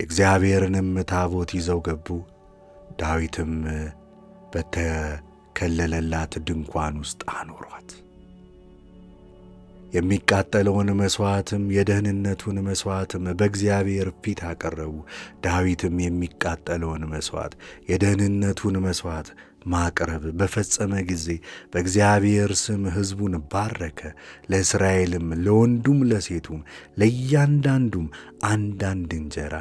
የእግዚአብሔርንም ታቦት ይዘው ገቡ። ዳዊትም በተከለለላት ድንኳን ውስጥ አኖሯት። የሚቃጠለውን መሥዋዕትም የደህንነቱን መሥዋዕትም በእግዚአብሔር ፊት አቀረቡ። ዳዊትም የሚቃጠለውን መሥዋዕት የደህንነቱን መሥዋዕት ማቅረብ በፈጸመ ጊዜ በእግዚአብሔር ስም ሕዝቡን ባረከ። ለእስራኤልም ለወንዱም ለሴቱም ለእያንዳንዱም አንዳንድ እንጀራ፣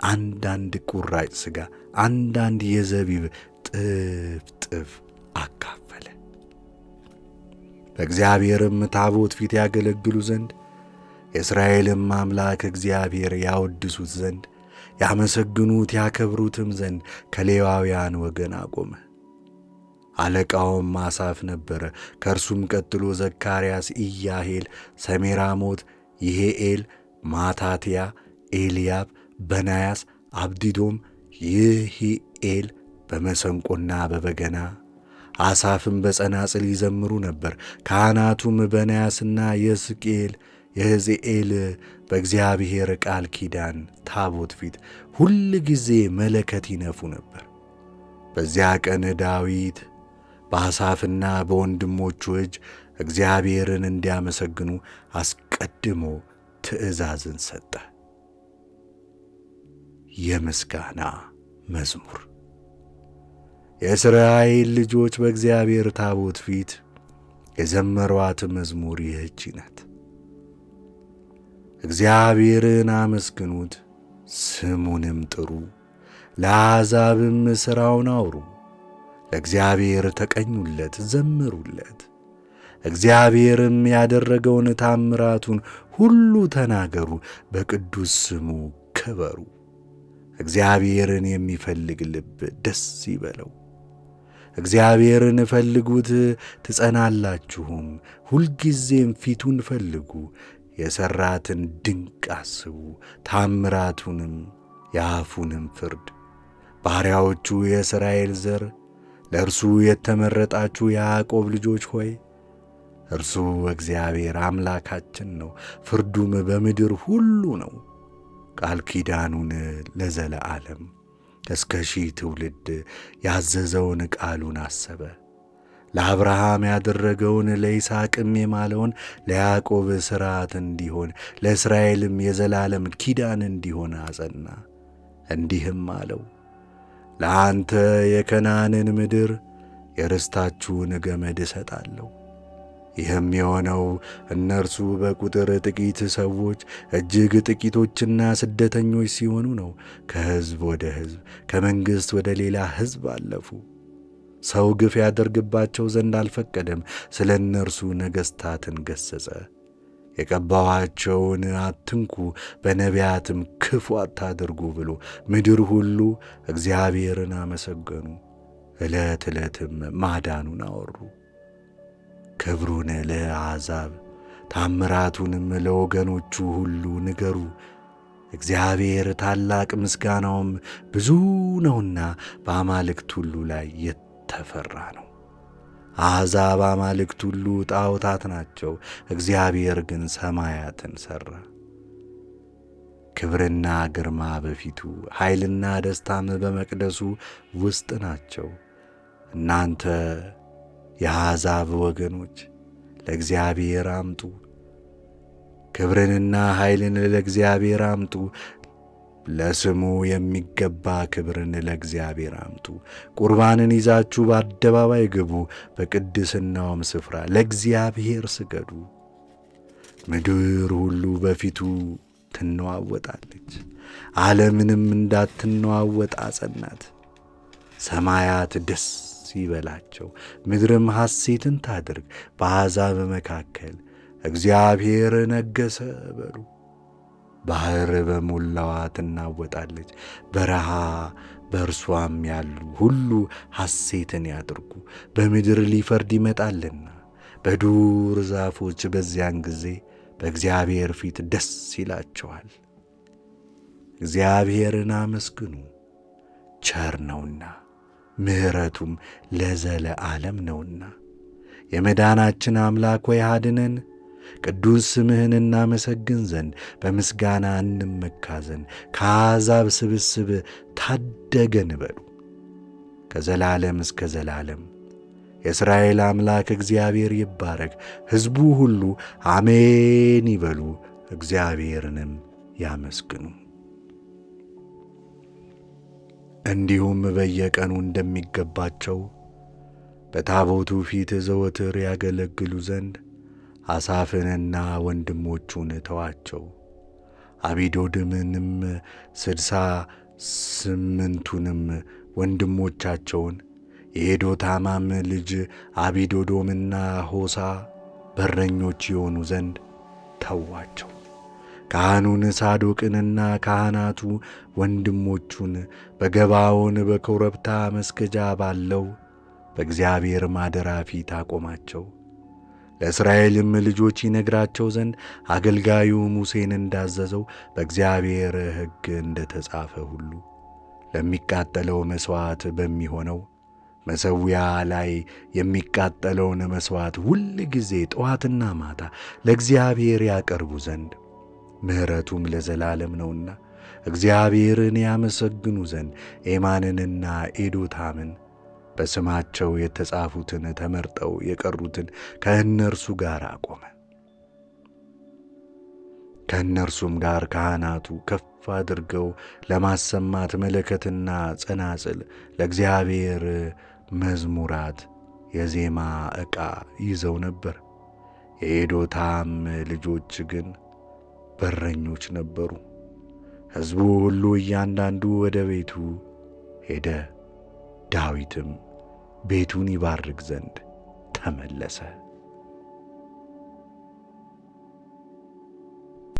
አንዳንድ ቁራጭ ሥጋ፣ አንዳንድ የዘቢብ ጥፍጥፍ አካፈለ። በእግዚአብሔርም ታቦት ፊት ያገለግሉ ዘንድ የእስራኤልም አምላክ እግዚአብሔር ያወድሱት ዘንድ ያመሰግኑት ያከብሩትም ዘንድ ከሌዋውያን ወገን አቆመ። አለቃውም አሳፍ ነበረ። ከእርሱም ቀጥሎ ዘካርያስ፣ ኢያሄል፣ ሰሜራሞት፣ ይሄኤል፣ ማታትያ፣ ኤልያብ፣ በናያስ፣ አብዲዶም፣ ይሂኤል በመሰንቆና በበገና አሳፍም በጸናጽል ይዘምሩ ነበር። ካህናቱም በናያስና የሕዝኤል በእግዚአብሔር ቃል ኪዳን ታቦት ፊት ሁል ጊዜ መለከት ይነፉ ነበር። በዚያ ቀን ዳዊት በአሳፍና በወንድሞቹ እጅ እግዚአብሔርን እንዲያመሰግኑ አስቀድሞ ትእዛዝን ሰጠ። የምስጋና መዝሙር። የእስራኤል ልጆች በእግዚአብሔር ታቦት ፊት የዘመሯት መዝሙር ይህች ናት። እግዚአብሔርን አመስግኑት፣ ስሙንም ጥሩ፣ ለአሕዛብም ሥራውን አውሩ። ለእግዚአብሔር ተቀኙለት፣ ዘምሩለት። እግዚአብሔርም ያደረገውን ታምራቱን ሁሉ ተናገሩ፣ በቅዱስ ስሙ ክበሩ። እግዚአብሔርን የሚፈልግ ልብ ደስ ይበለው። እግዚአብሔርን ፈልጉት ትጸናላችሁም፣ ሁልጊዜም ፊቱን ፈልጉ። የሠራትን ድንቅ አስቡ፣ ታምራቱንም የአፉንም ፍርድ። ባሪያዎቹ የእስራኤል ዘር፣ ለእርሱ የተመረጣችሁ የያዕቆብ ልጆች ሆይ፣ እርሱ እግዚአብሔር አምላካችን ነው፣ ፍርዱም በምድር ሁሉ ነው። ቃል ኪዳኑን ለዘለዓለም እስከ ሺህ ትውልድ ያዘዘውን ቃሉን አሰበ። ለአብርሃም ያደረገውን ለይስሐቅም የማለውን ለያዕቆብ ሥርዓት እንዲሆን ለእስራኤልም የዘላለም ኪዳን እንዲሆን አጸና። እንዲህም አለው፣ ለአንተ የከነዓንን ምድር የርስታችሁን ገመድ እሰጣለሁ። ይህም የሆነው እነርሱ በቁጥር ጥቂት ሰዎች እጅግ ጥቂቶችና ስደተኞች ሲሆኑ ነው። ከሕዝብ ወደ ሕዝብ ከመንግሥት ወደ ሌላ ሕዝብ አለፉ። ሰው ግፍ ያደርግባቸው ዘንድ አልፈቀደም። ስለ እነርሱ ነገሥታትን ገሠጸ። የቀባኋቸውን አትንኩ፣ በነቢያትም ክፉ አታድርጉ ብሎ ምድር ሁሉ እግዚአብሔርን አመሰገኑ። ዕለት ዕለትም ማዳኑን አወሩ። ክብሩን ለአሕዛብ ታምራቱንም ለወገኖቹ ሁሉ ንገሩ። እግዚአብሔር ታላቅ ምስጋናውም ብዙ ነውና በአማልክት ሁሉ ላይ የተፈራ ነው። አሕዛብ አማልክት ሁሉ ጣዖታት ናቸው፣ እግዚአብሔር ግን ሰማያትን ሠራ። ክብርና ግርማ በፊቱ ኃይልና ደስታም በመቅደሱ ውስጥ ናቸው። እናንተ የአሕዛብ ወገኖች ለእግዚአብሔር አምጡ፣ ክብርንና ኃይልን ለእግዚአብሔር አምጡ። ለስሙ የሚገባ ክብርን ለእግዚአብሔር አምጡ። ቁርባንን ይዛችሁ በአደባባይ ግቡ፣ በቅድስናውም ስፍራ ለእግዚአብሔር ስገዱ። ምድር ሁሉ በፊቱ ትነዋወጣለች፣ ዓለምንም እንዳትነዋወጥ አጸናት። ሰማያት ደስ ይበላቸው፣ ምድርም ሐሴትን ታድርግ። በአሕዛብ መካከል እግዚአብሔር ነገሠ በሉ። ባሕር በሞላዋ ትናወጣለች፣ በረሃ በእርሷም ያሉ ሁሉ ሐሴትን ያድርጉ። በምድር ሊፈርድ ይመጣልና በዱር ዛፎች በዚያን ጊዜ በእግዚአብሔር ፊት ደስ ይላቸዋል። እግዚአብሔርን አመስግኑ፣ ቸር ነውና ምሕረቱም ለዘለዓለም ነውና። የመዳናችን አምላክ ሆይ አድነን፣ ቅዱስ ስምህን እናመሰግን ዘንድ በምስጋና እንመካ ዘንድ ከአሕዛብ ስብስብ ታደገን በሉ። ከዘላለም እስከ ዘላለም የእስራኤል አምላክ እግዚአብሔር ይባረክ። ሕዝቡ ሁሉ አሜን ይበሉ፣ እግዚአብሔርንም ያመስግኑ። እንዲሁም በየቀኑ እንደሚገባቸው በታቦቱ ፊት ዘወትር ያገለግሉ ዘንድ አሳፍንና ወንድሞቹን ተዋቸው። አቢዶድምንም 68ቱንም ወንድሞቻቸውን የኤዶታማም ልጅ አቢዶዶምና ሆሳ በረኞች የሆኑ ዘንድ ተዋቸው። ካህኑን ሳዶቅንና ካህናቱ ወንድሞቹን በገባዖን በኮረብታ መስገጃ ባለው በእግዚአብሔር ማደራ ፊት አቆማቸው። ለእስራኤልም ልጆች ይነግራቸው ዘንድ አገልጋዩ ሙሴን እንዳዘዘው በእግዚአብሔር ሕግ እንደ ተጻፈ ሁሉ ለሚቃጠለው መሥዋዕት በሚሆነው መሠዊያ ላይ የሚቃጠለውን መሥዋዕት ሁል ጊዜ ጠዋትና ማታ ለእግዚአብሔር ያቀርቡ ዘንድ ምሕረቱም ለዘላለም ነውና እግዚአብሔርን ያመሰግኑ ዘንድ ኤማንንና ኤዶታምን በስማቸው የተጻፉትን ተመርጠው የቀሩትን ከእነርሱ ጋር አቆመ። ከእነርሱም ጋር ካህናቱ ከፍ አድርገው ለማሰማት መለከትና ጸናጽል ለእግዚአብሔር መዝሙራት የዜማ ዕቃ ይዘው ነበር። የኤዶታም ልጆች ግን በረኞች ነበሩ። ሕዝቡ ሁሉ እያንዳንዱ ወደ ቤቱ ሄደ። ዳዊትም ቤቱን ይባርክ ዘንድ ተመለሰ።